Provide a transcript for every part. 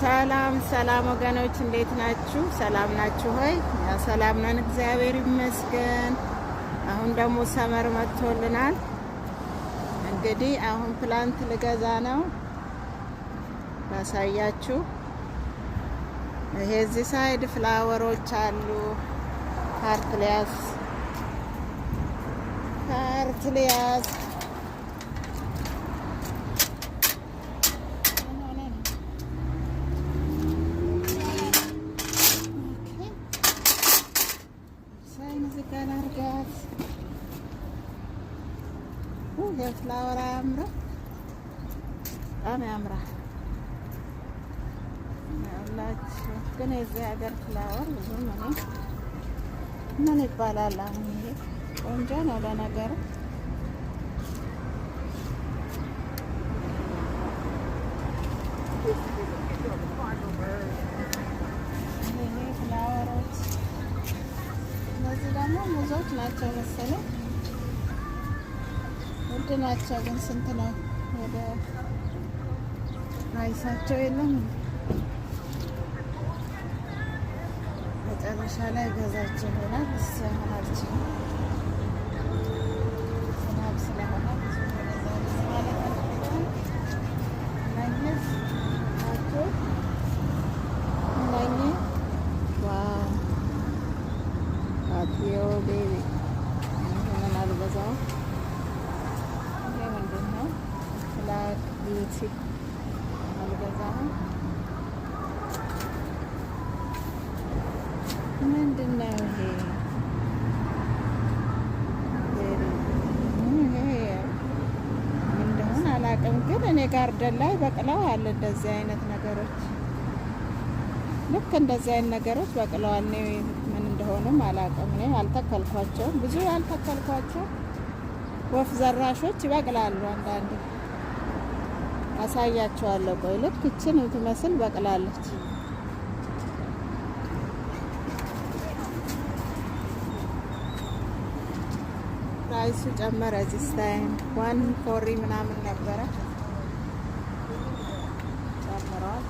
ሰላም ሰላም ወገኖች እንዴት ናችሁ? ሰላም ናችሁ ሆይ? ሰላም ነን፣ እግዚአብሔር ይመስገን። አሁን ደግሞ ሰመር መጥቶልናል። እንግዲህ አሁን ፕላንት ልገዛ ነው ባሳያችሁ። ይሄ እዚህ ሳይድ ፍላወሮች አሉ። ካርትሊያስ ፍላወር ያምራል፣ በጣም ያምራል። ያላችሁ ግን የዚህ ሀገር ፍላወር ብዙም ምን ይባላል? አሁን ይሄ ቆንጆ ነው ለነገሩ። ይሄ ፍላወሮች እነዚህ ደግሞ ሙዞች ናቸው መሰለኝ። ውድ ናቸው ግን ስንት ነው? ወደ ራይሳቸው የለም። መጨረሻ ላይ ገዛቸው ይሆናል። እስካሁናችሁ ዝናብ ስለሆነ ብዙ ገዛች ማለት ነው። እነኚህ ዋው አትዮ ቤቢ ይሄንን አልገዛውም። ብላክ ቢዩቲ አልገዛም። ምንድን ነው ይሄ? እንደሆነ አላውቅም፣ ግን እኔ ጋርደን ላይ በቅለዋል እንደዚህ አይነት ነገሮች። ልክ እንደዚህ አይነት ነገሮች በቅለዋል። እኔ ምን እንደሆኑም አላውቅም። እኔ አልተከልኳቸውም፣ ብዙ ያልተከልኳቸው ወፍ ዘራሾች ይበቅላሉ። አንዳንዴ አሳያቸዋለሁ። ቆይ ልክ እችን ትመስል በቅላለች። ፕራይሱ ጨመረ። እዚህ ታይም 140 ምናምን ነበረ፣ ጨምረዋል።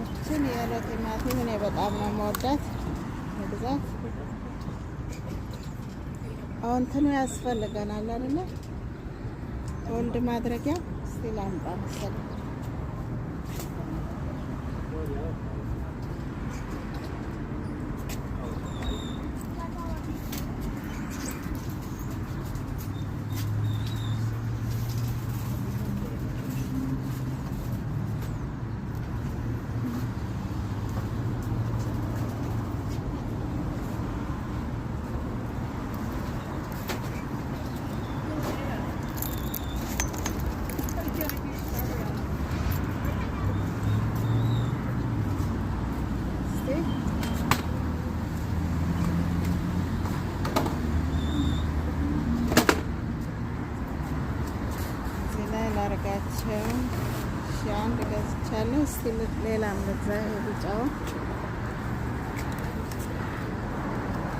እችን የለ ቲማቲም እኔ በጣም ነው የምወዳት ብዛት። አሁን እንትኑ ያስፈልገናል አይደለ? ሆልድ ማድረጊያ እስቲ ላምጣ መሰለኝ። ላርጋቸው አንድ ገዝቻለሁ። እስቲ ሌላም ልግዛ። የቢጫው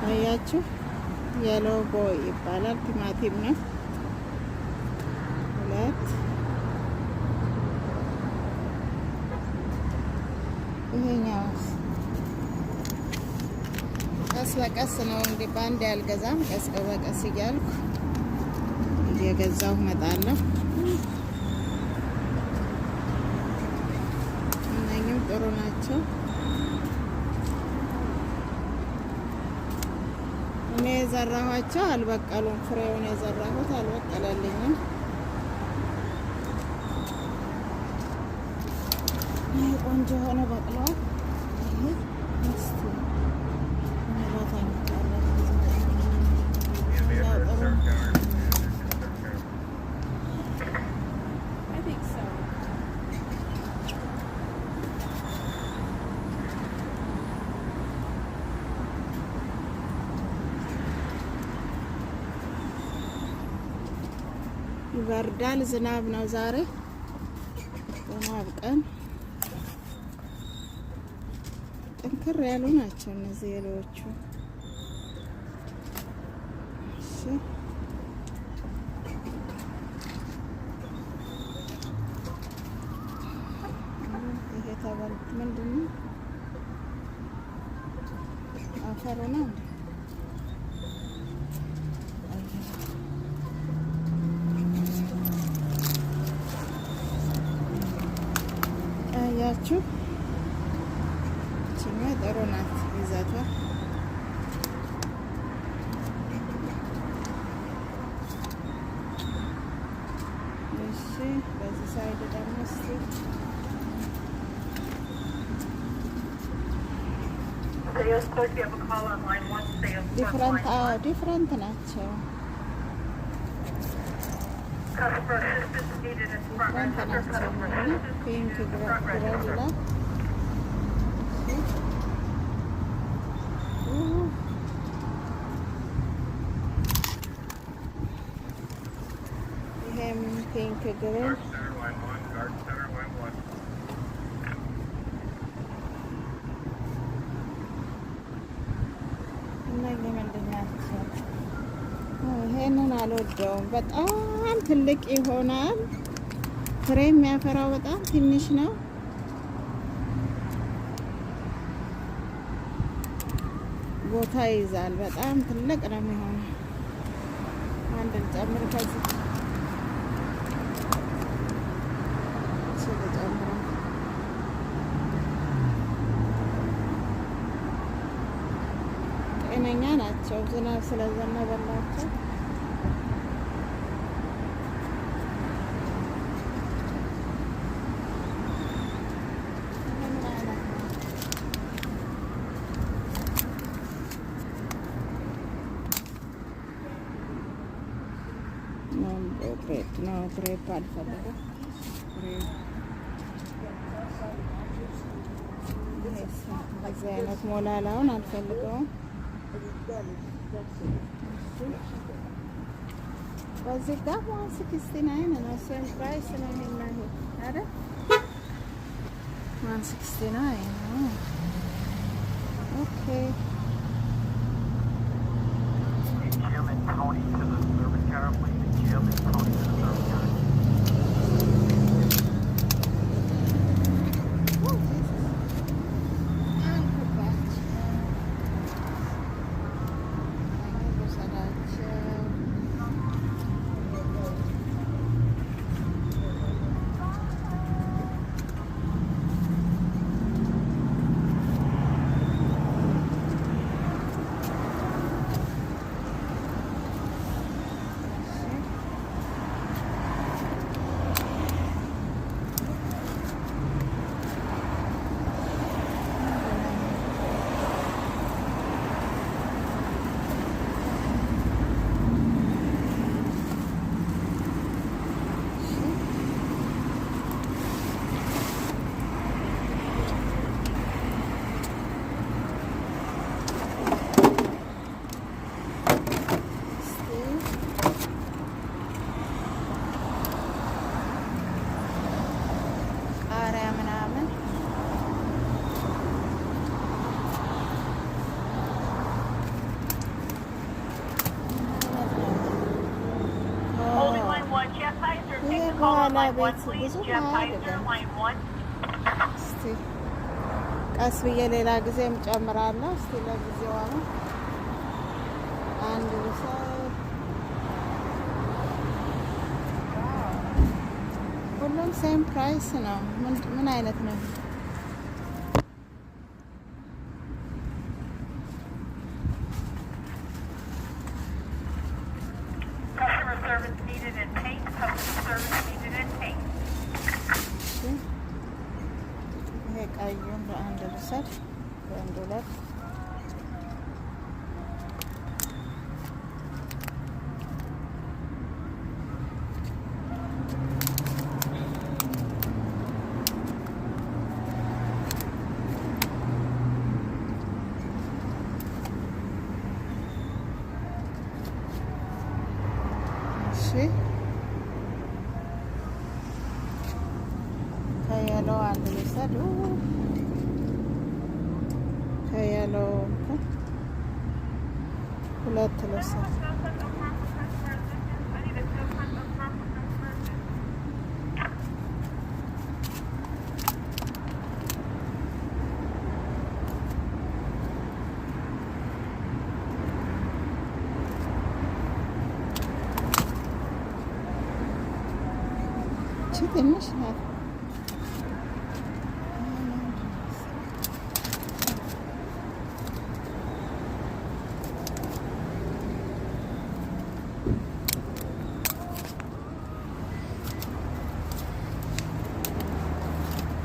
አያችሁ፣ የሎ ቦይ ይባላል። ቲማቲም ነው። ሁለት ይሄኛው ቀስ በቀስ ነው እንግዲህ በአንድ ያልገዛም፣ ቀስ በቀስ እያልኩ እየገዛሁ እመጣለሁ። እነኝም ጥሩ ናቸው። እኔ የዘራኋቸው አልበቀሉም። ፍሬውን የዘራሁት አልበቀለልኝም። ይህ ቆንጆ ሆነ በቅለዋል። ይበርዳል። ዝናብ ነው ዛሬ፣ ዝናብ ቀን። ጠንከር ያሉ ናቸው እነዚህ የሎቹ። እሺ ምንድን ነው አፈሩ ነው አያችሁ። እቺኛ ጥሩ ናት ይዘቷ። እሺ በዚህ ሳይድ ደግሞ እስቲ ዲፍረንት ናቸው። ፒንክ ግራ ይላል። ይሄም ፒንክ ግሪን እነዚህ ምንድን ናቸው? ይሄንን አልወደውም። በጣም ትልቅ ይሆናል። ፍሬ የሚያፈራው በጣም ትንሽ ነው። ቦታ ይይዛል። በጣም ትልቅ ነው የሚሆነው። አንድ ልጨምር ከዚህ ጤነኛ ናቸው። ዝናብ ስለዘነበላቸው ነው ግሬፕ አልፈልግም። እዚህ አይነት ሞላላውን አልፈልገውም። በዚህ ጋር 169 ነው። ሴም ፕራይስ ነው የሚናሄ አይደል? 169 ነው። ኦኬ በኋላ ቤት ብዙ አይደለም። እስቲ ቀስ ብዬ ሌላ ጊዜም ጨምራለሁ። እስቲ ለጊዜው አሁን አንድ ልሰጥ። ሁሉም ሴም ፕራይስ ነው። ምን አይነት ነው? ይሄ ቀዩን በአንድ ልሰድ በአንድ ሁለት ከየለው አንድ ልውሰድ። ከየለው ሁለት ልውሰድ። ትንሽ ናት።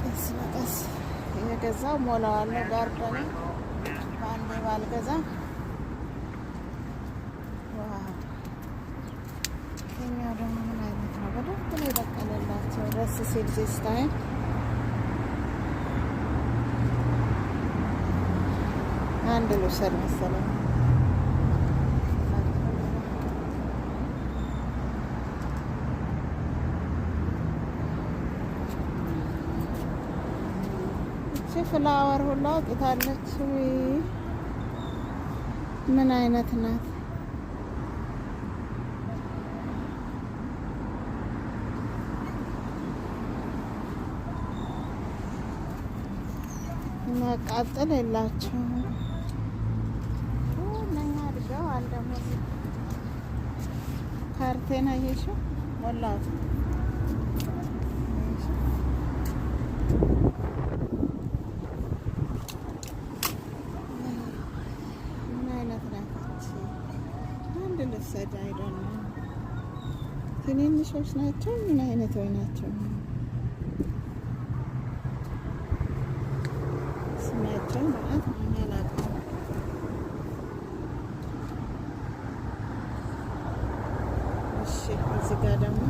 ቀስ በቀስ እየገዛው ሞላዋለሁ። ጋርደኔ በአንዴ ባልገዛ ይሄኛው ደግሞ ምን አይነት ነው? በደንብ ነው የበቀለላቸው። ደስ ሲል ሲስታይ አንድ ልውሰድ መሰለኝ። እቺ ፍላወር ሁላ አውጥታለች። ምን አይነት ናት? መቃጠል የላቸውም። እነኛ አድገዋል። ደግሞ ካርቴን አየሽው? ሞላሁት። ምን አይነት ናት? አንድ ልውሰድ። አይደል ትንንሾች ናቸው። ምን አይነት ወይ ናቸው? ስማቸው ማለት አላውቅም። እሺ እዚህ ጋር ደግሞ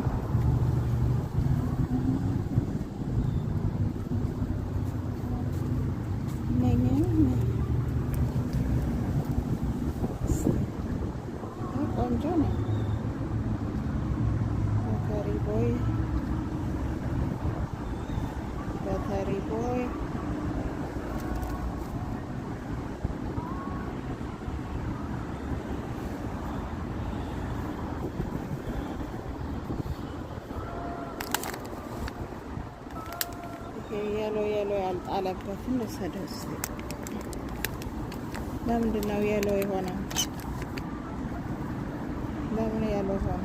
ቆንጆ ነው። በተሪ ቦይ የሎ ያልጣለበትን ልውሰደው እስኪ። ለምንድን ነው የሎ የሆነው? ለምን የሎ ሆነ?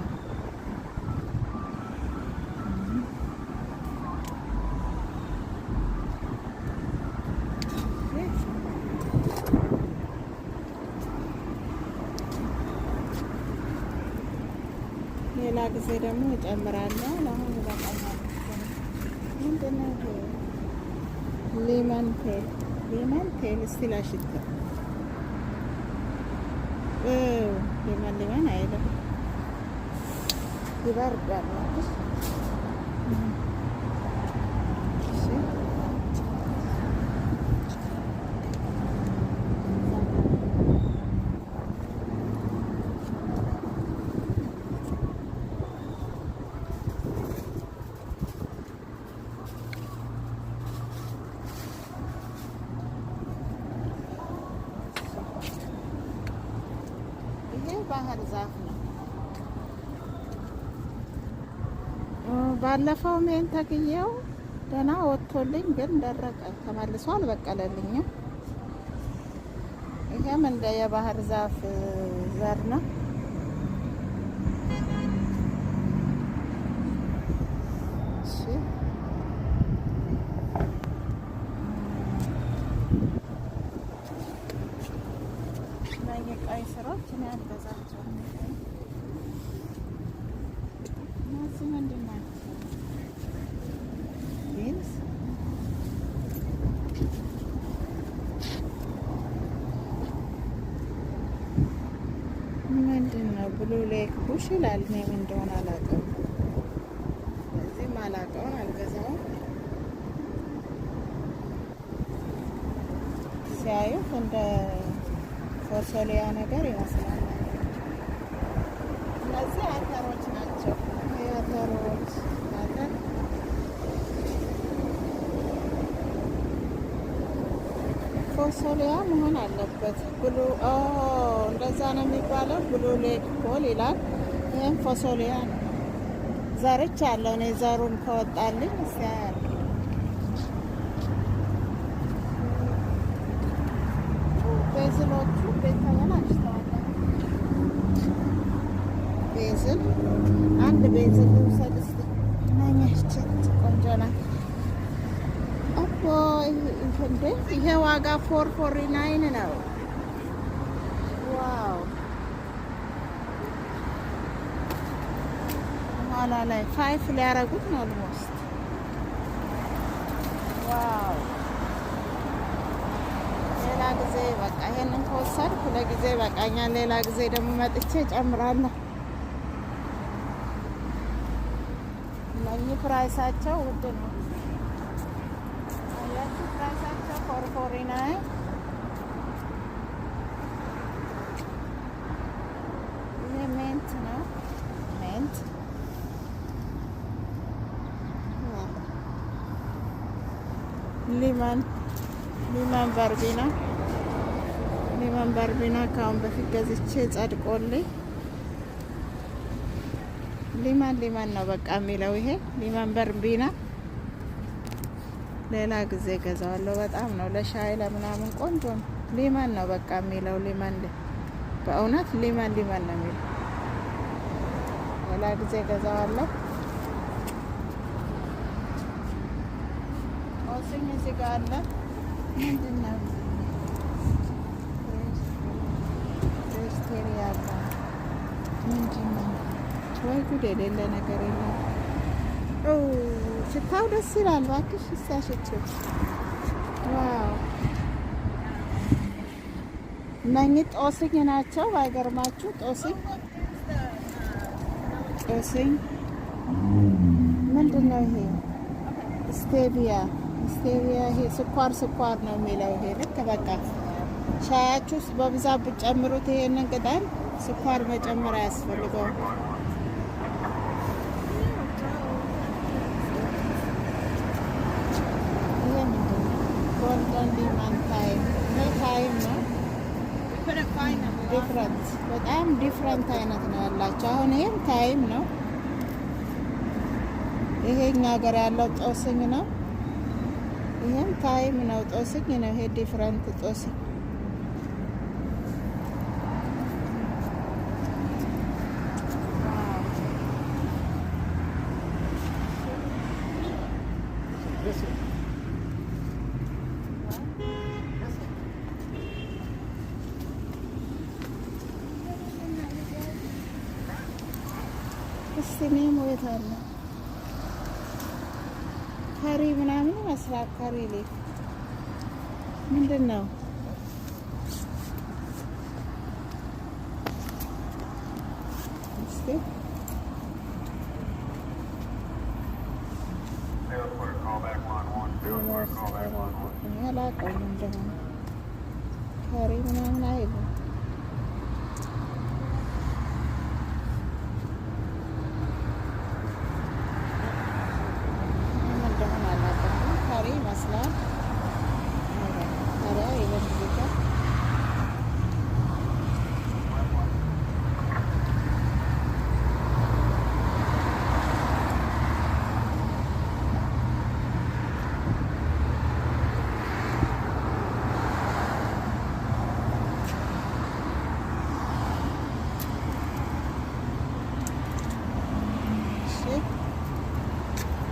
ሌላ ጊዜ ደግሞ እጨምራለሁ። አሁን ይበቃኛል። ምንድን ነው ይሄ? ሌመን ቴል እስቲ ላሽታ። ሌመን አይደለም፣ ይበርዳል። ባህር ዛፍ ነው። ባለፈው ሜን ተክዬው ደህና ወጥቶልኝ ግን ደረቀ፣ ተመልሶ አልበቀለልኝም። ይሄም እንደ የባህር ዛፍ ዘር ነው። ቀይ ስሮች እኔ አልገዛቸውም። እነዚህ ምንድን ናቸው? ቢንስ ምንድን ነው? ብሉ ሌክ ቡሽ ይላል። እኔ ምን እንደሆነ አላውቅም። እዚህም አላውቀውን አልገዛውም። ሲያዩት እንደ ፎሶሊያ ነገር ይመስላል። እነዚህ አተሮች ናቸው። አተሮች አተር ፎሶሊያ መሆን አለበት። ብሉ እንደዛ ነው የሚባለው። ብሉ ሌክ ፖል ይላል። ይህም ፎሶሊያ ነው። ዘርች አለው። እኔ ዘሩን ከወጣልኝ ሲያያል ቤዝሎቹ ቤት ተበላሽተዋል። ቤዝል አንድ ቤዝል ልውሰድ እስኪ። ነኝችት ቆንጆ ናት። ኦፖ እንዴ! ይሄ ዋጋ 449 ነው። ዋው! ኋላ ላይ 5 ሊያረጉት ነው ኦልሞስት። ዋው! ሌላ ጊዜ በቃ ይሄንን ከወሰድኩ ለጊዜ በቃኛል። ሌላ ጊዜ ደግሞ መጥቼ እጨምራለሁ። እነኚህ ፕራይሳቸው ውድ ነው። አያችሁ ፕራይሳቸው 449። ይሄ ሜንት ነው። ሜንት ሊመን በርቢና ከአሁን በፊት ገዝቼ ጸድቆልኝ ሊመን ነው በቃ የሚለው ይሄ ሊመን በርቢና። ሌላ ጊዜ ገዛዋለሁ። በጣም ነው ለሻይ ለምናምን ቆንጆ ነው። ሊመን ነው በቃ የሚለው በእውነት ሊመን ነው የሚለው። ሌላ ጊዜ ገዛዋለሁ። ኦስኝ እዚህ ጋር አለ። ምንድን ነው ቬጅቴሪያን ምንድን ነው? ወይ ጉድ! የሌለ ነገር የለም። ሽታው ደስ ይላል። እባክሽ ሲያሸችው። ዋው! እነኚህ ጦስኝ ናቸው። ባይገርማችሁ ጦስኝ ምንድን ነው ይሄ? ስቴቪያ ይሄ ስኳር ነው የሚለው። ይሄ ልክ በቃ ሻያችሁ ውስጥ በብዛት ብትጨምሩት ይሄንን ቅጠል ስኳር መጨመር አያስፈልገውም። ይሄ ምንድን ነው? ጎልደን ሊመን ታይም ነው። በጣም ዲፍረንት አይነት ነው ያላቸው። አሁን ይሄም ታይም ነው። ይሄ እኛ ሀገር ያለው ጦስኝ ነው። ይሄም ታይም ነው፣ ጦስኝ ነው። ይሄ ዲፍረንት ጦስኝ። እስቲ ኔም ወይት አለ ካሪ ምናምን ይመስላል። ካሪ ሊፍ ምንድን ነው? እስቲ ያላቀው እንደሆነ ካሪ ምናምን አይሉ ይመስላል። ታዲያ ይበልጣ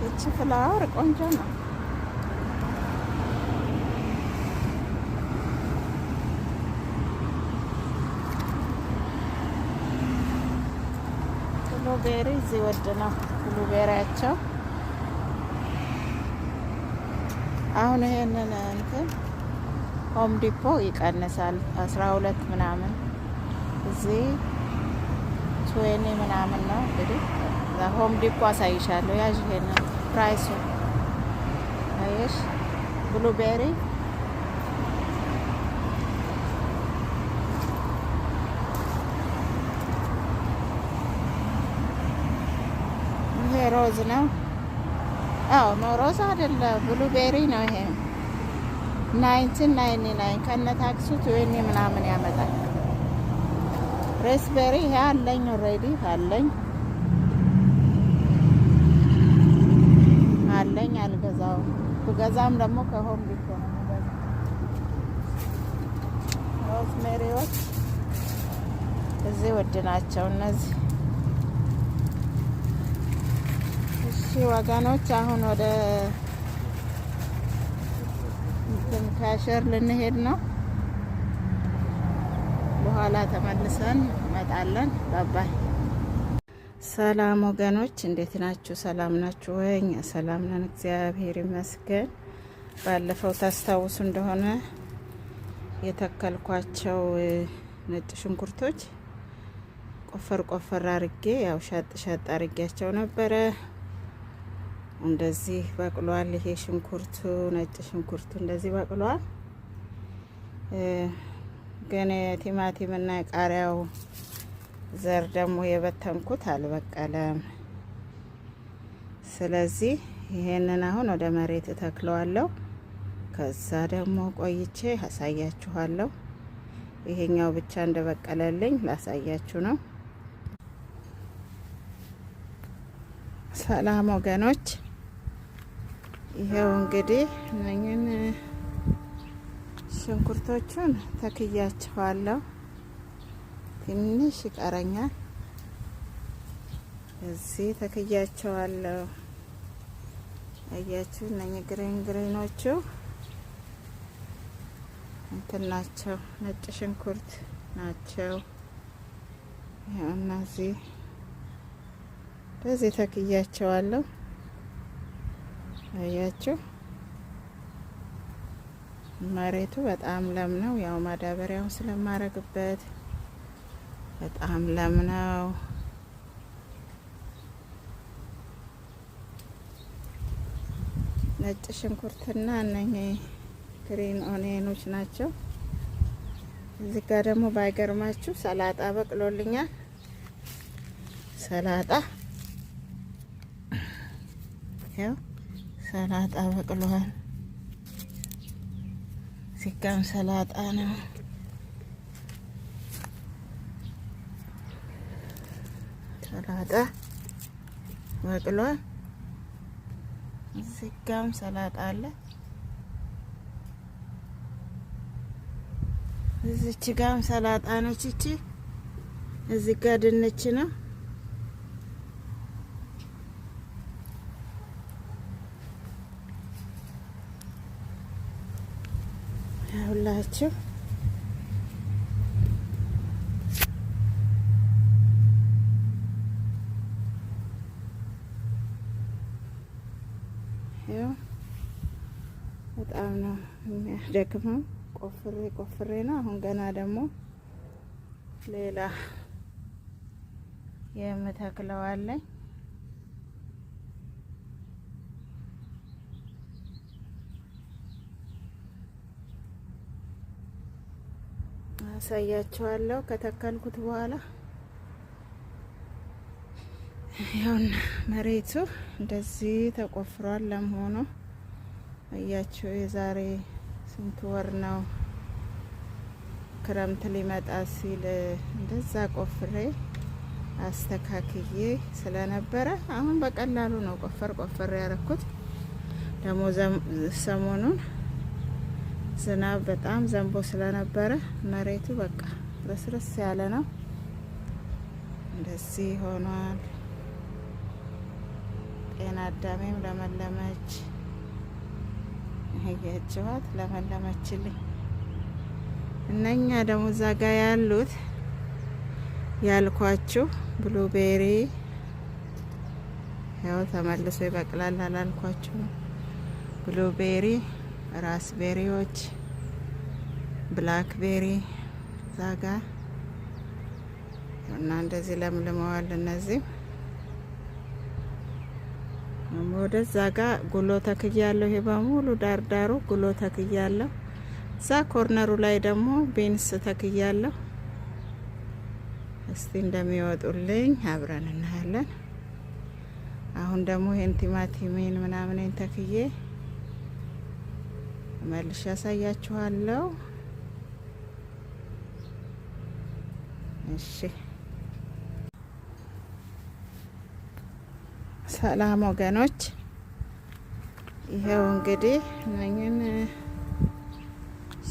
እቺ ፍላወር ቆንጆ ነው። ብሉቤሪ እዚህ ወድ ነው ብሉቤሪያቸው። አሁን ይሄንን እንትን ሆም ዲፖ ይቀንሳል 12 ምናምን፣ እዚህ 20 ምናምን ነው። እንግዲህ ሆም ዲፖ አሳይሻለሁ። ያዥ ይሄንን ፕራይሱ አየሽ። ብሉቤሪ ሮዝ ነው። አዎ ነው ሮዝ አይደለም፣ ብሉቤሪ ነው። ይሄ 1999 ከነ ታክሱ 20 ምናምን ያመጣል። ሬስቤሪ ይሄ አለኝ ኦልሬዲ አለኝ አልገዛው። ብገዛም ደግሞ ከሆም ዲፖ ነው የምገዛው። ሮዝሜሪዎች እዚህ ውድ ናቸው እነዚህ። እሺ ወገኖች አሁን ወደ ካሸር ልንሄድ ነው። በኋላ ተመልሰን እንመጣለን። ባባይ። ሰላም ወገኖች፣ እንዴት ናችሁ? ሰላም ናችሁ ወይ? ሰላም ነን፣ እግዚአብሔር ይመስገን። ባለፈው ታስታውሱ እንደሆነ የተከልኳቸው ነጭ ሽንኩርቶች ቆፈር አርጌ ያው ሻጥ አርጌያቸው ነበረ። እንደዚህ በቅሏል። ይሄ ሽንኩርቱ ነጭ ሽንኩርቱ እንደዚህ በቅሏል። ግን ቲማቲም እና የቃሪያው ዘር ደግሞ የበተንኩት አልበቀለም። ስለዚህ ይሄንን አሁን ወደ መሬት ተክለዋለሁ። ከዛ ደግሞ ቆይቼ አሳያችኋለሁ። ይሄኛው ብቻ እንደበቀለልኝ ላሳያችሁ ነው። ሰላም ወገኖች፣ ይሄው እንግዲህ እነኝን ሽንኩርቶቹን ተክያቸዋለሁ። ትንሽ ይቀረኛል። እዚህ ተክያቸዋለሁ። አያችሁ፣ እነኚህ ግሪኖቹ እንትን ናቸው፣ ነጭ ሽንኩርት ናቸው። ይሄው እነዚህ በዚህ ተክያቸዋለሁ። አያችሁ፣ መሬቱ በጣም ለም ነው። ያው ማዳበሪያውን ስለማረግበት በጣም ለም ነው። ነጭ ሽንኩርትና እነኚህ ግሪን ኦኒየኖች ናቸው። እዚህ ጋር ደግሞ ባይገርማችሁ ሰላጣ በቅሎልኛል። ሰላጣ ያው ሰላጣ በቅሏል። እዚህ ጋርም ሰላጣ ነው። ሰላጣ በቅሏል። እዚህ ጋርም ሰላጣ አለ። እዚች ጋርም ሰላጣ ነች። እቺ እዚህ ጋር ድንች ነው። ሁላችሁ ያው በጣም ነው የሚያደክመው። ቆፍሬ ነው። አሁን ገና ደግሞ ሌላ የምተክለው አለኝ። አሳያችኋለሁ ከተከልኩት በኋላ። ያውና መሬቱ እንደዚህ ተቆፍሯል። ለመሆኑ አያችሁ፣ የዛሬ ስንት ወር ነው ክረምት ሊመጣ ሲል እንደዛ ቆፍሬ አስተካክዬ ስለነበረ አሁን በቀላሉ ነው ቆፈር ያረኩት። ደግሞ ሰሞኑን ዝናብ በጣም ዘንቦ ስለነበረ መሬቱ በቃ ረስረስ ያለ ነው። እንደዚህ ሆኗል። ጤና አዳሜም ለመለመች። ይሄችዋት ለመለመችልኝ። እነኛ ደግሞ እዛ ጋ ያሉት ያልኳችሁ ብሉቤሪ ያው ተመልሶ ይበቅላል አላልኳችሁ? ብሉቤሪ፣ ራስቤሪዎች፣ ብላክቤሪ ዛጋ እና እንደዚህ ለምልመዋል። እነዚህ ወደዛ ጋ ጉሎ ተክያለሁ። ይሄ በሙሉ ዳርዳሩ ጉሎ ተክያለሁ። እዛ ኮርነሩ ላይ ደግሞ ቢንስ ተክያለሁ። እስቲ እንደሚወጡልኝ አብረን እናያለን። አሁን ደግሞ ይሄን ቲማቲሜን ምናምን ተክዬ መልሼ ያሳያችኋለሁ። እሺ፣ ሰላም ወገኖች፣ ይሄው እንግዲህ እነኝን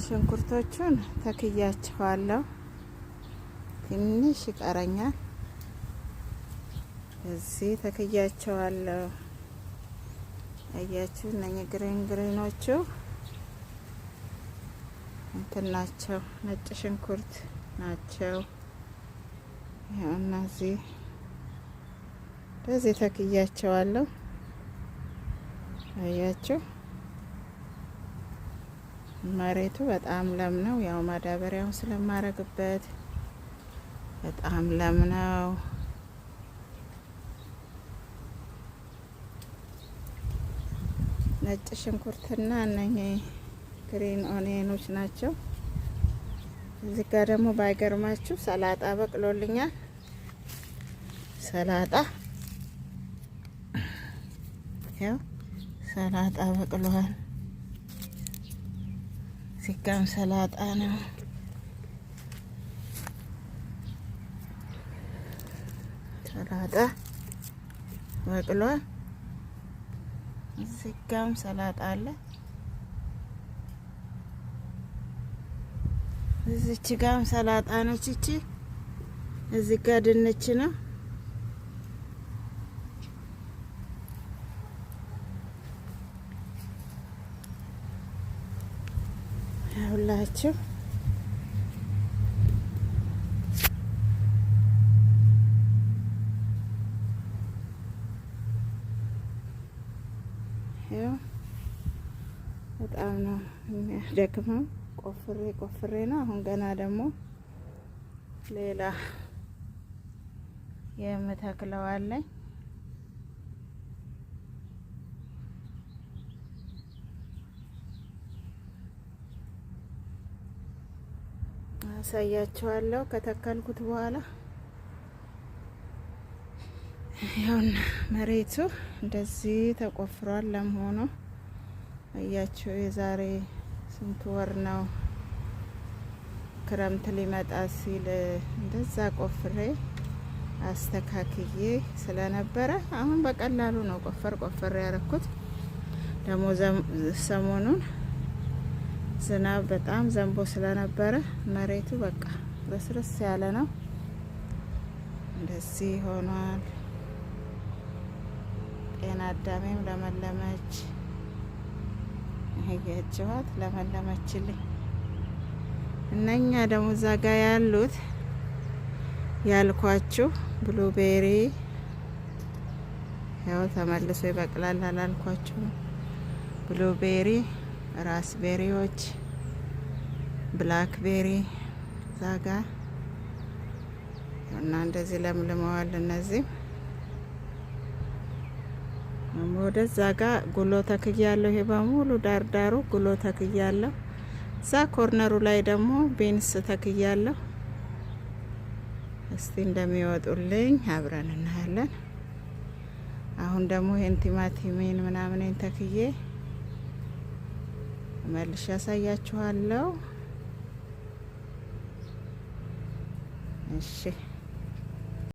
ሽንኩርቶቹን ተክያቸዋለሁ። ትንሽ ይቀረኛል። እዚህ ተክያቸዋለሁ። አያችሁ እነኚህ ግሪኖቹ እንትን ናቸው፣ ነጭ ሽንኩርት ናቸው። ያው እነዚህ እንደዚህ ተክያቸዋለሁ። አያችሁ መሬቱ በጣም ለም ነው። ያው ማዳበሪያውን ስለማረግበት በጣም ለም ነው። ነጭ ሽንኩርትና እነኚህ ግሪን ኦኒየኖች ናቸው። እዚህ ጋር ደግሞ ባይገርማችሁ ሰላጣ በቅሎልኛል። ሰላጣ ያው ሰላጣ በቅሏል። እዚህ ጋርም ሰላጣ ነው። ሰላጣ በቅሏል። እዚህ ጋርም ሰላጣ አለ። እዚች ጋርም ሰላጣ ነች። እቺ እዚህ ጋር ድንች ነው። ያውላችሁ ያው በጣም ነው የሚያደክመው። ቆፍሬ ነው። አሁን ገና ደግሞ ሌላ የምተክለው አለኝ። አሳያችኋለሁ ከተከልኩት በኋላ። ያውና መሬቱ እንደዚህ ተቆፍሯል። ለመሆኑ አያችሁ የዛሬ ስንት ወር ነው ክረምት ሊመጣ ሲል እንደዛ ቆፍሬ አስተካክዬ ስለነበረ አሁን በቀላሉ ነው ቆፈር ያረኩት። ደግሞ ሰሞኑን ዝናብ በጣም ዘንቦ ስለነበረ መሬቱ በቃ ረስረስ ያለ ነው። እንደዚህ ሆኗል። ጤና አዳሜም ለመለመች። ይሄጃት ለመለመችልኝ። እነኛ ደግሞ እዛ ጋ ያሉት ያልኳችሁ ብሉቤሪ ያው ተመልሶ ይበቅላል አላልኳችሁ? ብሉቤሪ፣ ራስቤሪዎች፣ ብላክቤሪ እዛ ጋ እና እንደዚህ ለምልመዋል። እነዚህ ወደዛ ጋ ጉሎ ተክያለሁ። ይሄ በሙሉ ዳርዳሩ ጉሎ ተክያለሁ። እዛ ኮርነሩ ላይ ደግሞ ቢንስ ተክያለሁ። እስቲ እንደሚወጡልኝ አብረን እናያለን። አሁን ደግሞ ይሄን ቲማቲሜን ምናምን ተክዬ መልሼ ያሳያችኋለሁ። እሺ